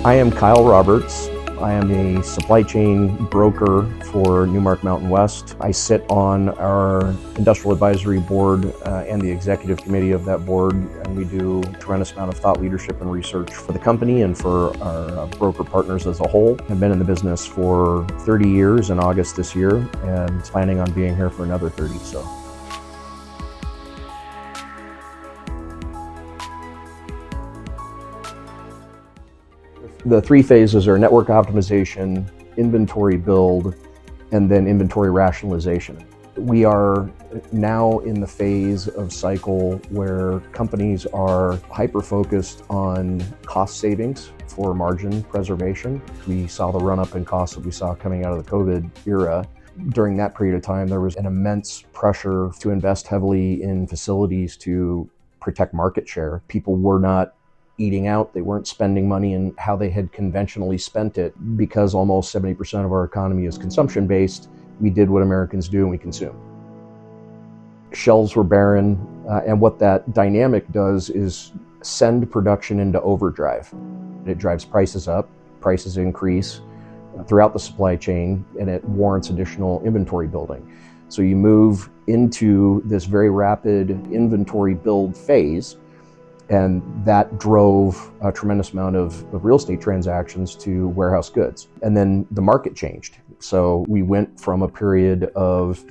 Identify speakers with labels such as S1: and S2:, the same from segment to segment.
S1: I am Kyle Roberts. I am a supply chain broker for Newmark Mountain West. I sit on our industrial advisory board and the executive committee of that board, and we do a tremendous amount of thought leadership and research for the company and for our broker partners as a whole. I've been in the business for 30 years in August this year and planning on being here for another 30. The three phases are network optimization, inventory build, and then inventory rationalization. We are now in the phase of cycle where companies are hyper-focused on cost savings for margin preservation. We saw the run-up in costs that we saw coming out of the COVID era. During that period of time, there was an immense pressure to invest heavily in facilities to protect market share. People were not eating out, they weren't spending money in how they had conventionally spent it. Because almost 70% of our economy is consumption-based, we did what Americans do and we consume. Shelves were barren, and what that dynamic does is send production into overdrive. It drives prices up, prices increase throughout the supply chain, and it warrants additional inventory building. So you move into this very rapid inventory build phase, and that drove a tremendous amount of real estate transactions to warehouse goods. And then the market changed. So we went from a period of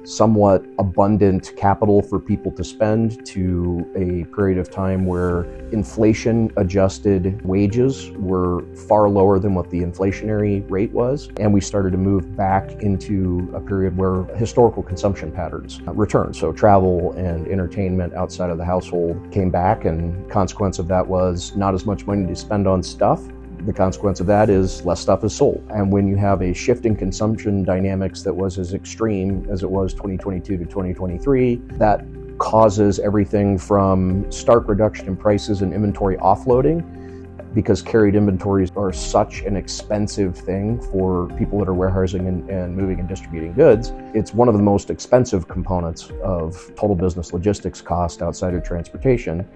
S1: somewhat abundant capital for people to spend to a period of time where inflation adjusted wages were far lower than what the inflationary rate was. And we started to move back into a period where historical consumption patterns returned. So travel and entertainment outside of the household came back, and consequence of that was not as much money to spend on stuff. The consequence of that is less stuff is sold. And when you have a shift in consumption dynamics that was as extreme as it was 2022 to 2023, that causes everything from stark reduction in prices and inventory offloading, because carried inventories are such an expensive thing for people that are warehousing and moving and distributing goods. It's one of the most expensive components of total business logistics cost outside of transportation.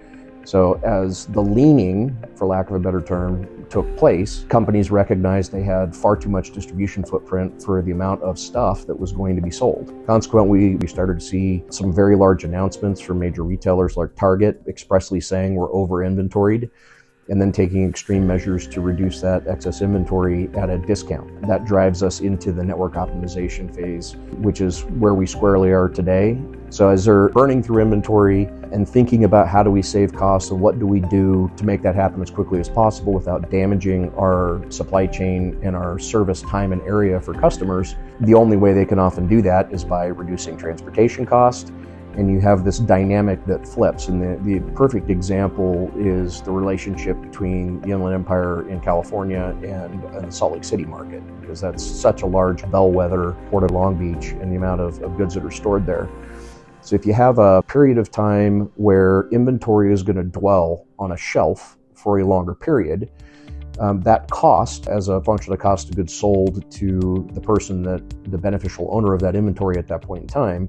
S1: So as the leaning, for lack of a better term, took place, companies recognized they had far too much distribution footprint for the amount of stuff that was going to be sold. Consequently, we started to see some very large announcements from major retailers like Target expressly saying we're over inventoried, and then taking extreme measures to reduce that excess inventory at a discount. That drives us into the network optimization phase, which is where we squarely are today. So as they're burning through inventory and thinking about how do we save costs and what do we do to make that happen as quickly as possible without damaging our supply chain and our service time and area for customers, the only way they can often do that is by reducing transportation costs. And you have this dynamic that flips. And the perfect example is the relationship between the Inland Empire in California and the Salt Lake City market, because that's such a large bellwether Port of Long Beach and the amount of goods that are stored there. So if you have a period of time where inventory is going to dwell on a shelf for a longer period, that cost, as a function of cost of goods sold to the person the beneficial owner of that inventory at that point in time,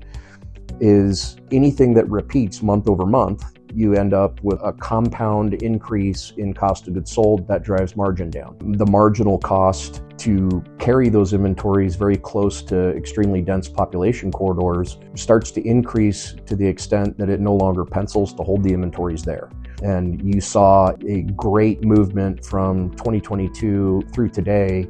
S1: is anything that repeats month over month. You end up with a compound increase in cost of goods sold that drives margin down. The marginal cost to carry those inventories very close to extremely dense population corridors starts to increase to the extent that it no longer pencils to hold the inventories there. And you saw a great movement from 2022 through today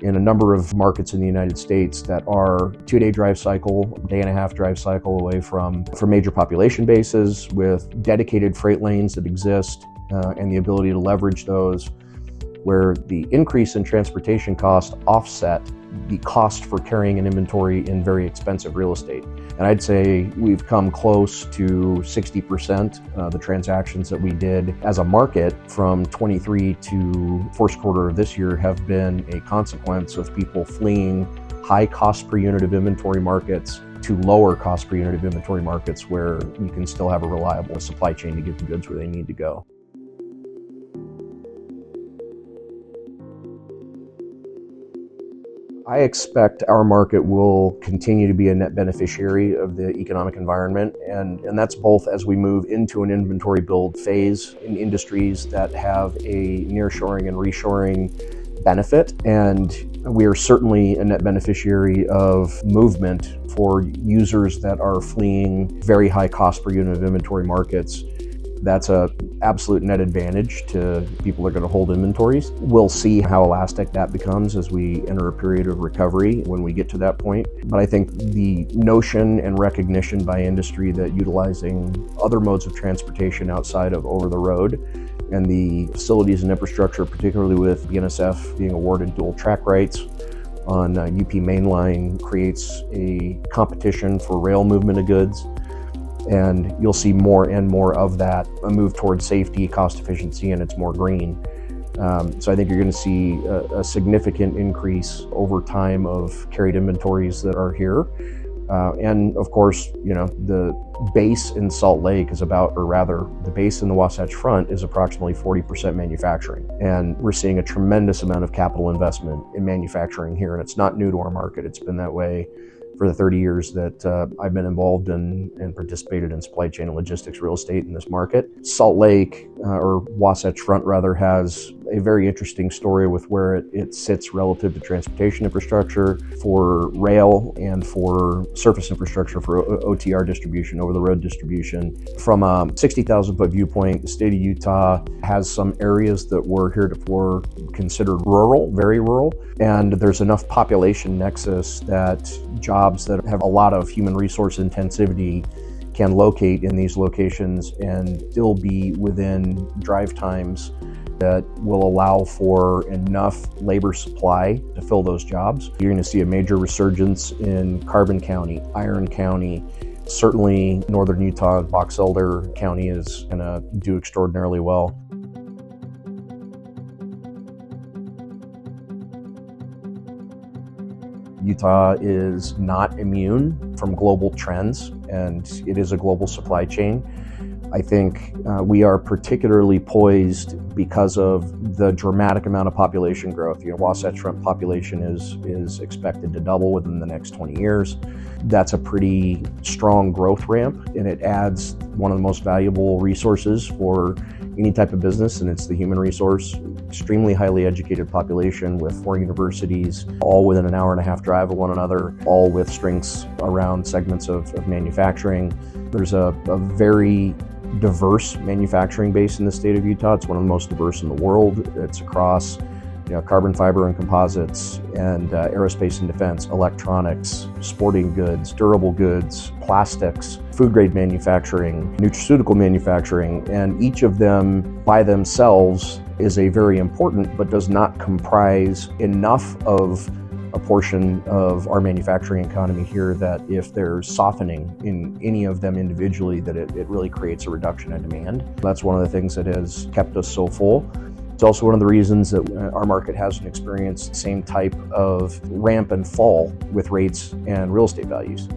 S1: in a number of markets in the United States that are 2-day drive cycle, day-and-a-half drive cycle away from major population bases, with dedicated freight lanes that exist and the ability to leverage those, where the increase in transportation cost offset the cost for carrying an inventory in very expensive real estate. And I'd say we've come close to 60%. The transactions that we did as a market from 23 to first quarter of this year have been a consequence of people fleeing high cost per unit of inventory markets to lower cost per unit of inventory markets where you can still have a reliable supply chain to get the goods where they need to go. I expect our market will continue to be a net beneficiary of the economic environment, and that's both as we move into an inventory build phase in industries that have a nearshoring and reshoring benefit, and we are certainly a net beneficiary of movement for users that are fleeing very high cost per unit of inventory markets. That's an absolute net advantage to people that are going to hold inventories. We'll see how elastic that becomes as we enter a period of recovery when we get to that point. But I think the notion and recognition by industry that utilizing other modes of transportation outside of over the road and the facilities and infrastructure, particularly with BNSF being awarded dual track rights on UP Mainline, creates a competition for rail movement of goods. And you'll see more and more of that, a move towards safety, cost efficiency, and it's more green. So I think you're going to see a significant increase over time of carried inventories that are here. And of course, the base in Salt Lake is the base in the Wasatch Front is approximately 40% manufacturing. And we're seeing a tremendous amount of capital investment in manufacturing here. And it's not new to our market. It's been that way for the 30 years that I've been involved in and participated in supply chain and logistics real estate in this market. Salt Lake, or Wasatch Front rather, has a very interesting story with where it sits relative to transportation infrastructure for rail and for surface infrastructure for OTR distribution, over the road distribution. From a 60,000 foot viewpoint, the state of Utah has some areas that were heretofore considered rural, very rural, and there's enough population nexus that jobs that have a lot of human resource intensivity can locate in these locations and still be within drive times that will allow for enough labor supply to fill those jobs. You're going to see a major resurgence in Carbon County, Iron County. Certainly Northern Utah, Box Elder County is going to do extraordinarily well. Utah is not immune from global trends, and it is a global supply chain. I think we are particularly poised because of the dramatic amount of population growth. Wasatch Front population is expected to double within the next 20 years. That's a pretty strong growth ramp, and it adds one of the most valuable resources for any type of business, and it's the human resource. Extremely highly educated population with 4 universities, all within an hour and a half drive of one another, all with strengths around segments of manufacturing. There's a very diverse manufacturing base in the state of Utah. It's one of the most diverse in the world. It's across carbon fiber and composites and aerospace and defense, electronics, sporting goods, durable goods, plastics, food grade manufacturing, nutraceutical manufacturing, and each of them by themselves is a very important but does not comprise enough of a portion of our manufacturing economy here that if there's softening in any of them individually, that it really creates a reduction in demand. That's one of the things that has kept us so full. It's also one of the reasons that our market hasn't experienced the same type of ramp and fall with rates and real estate values.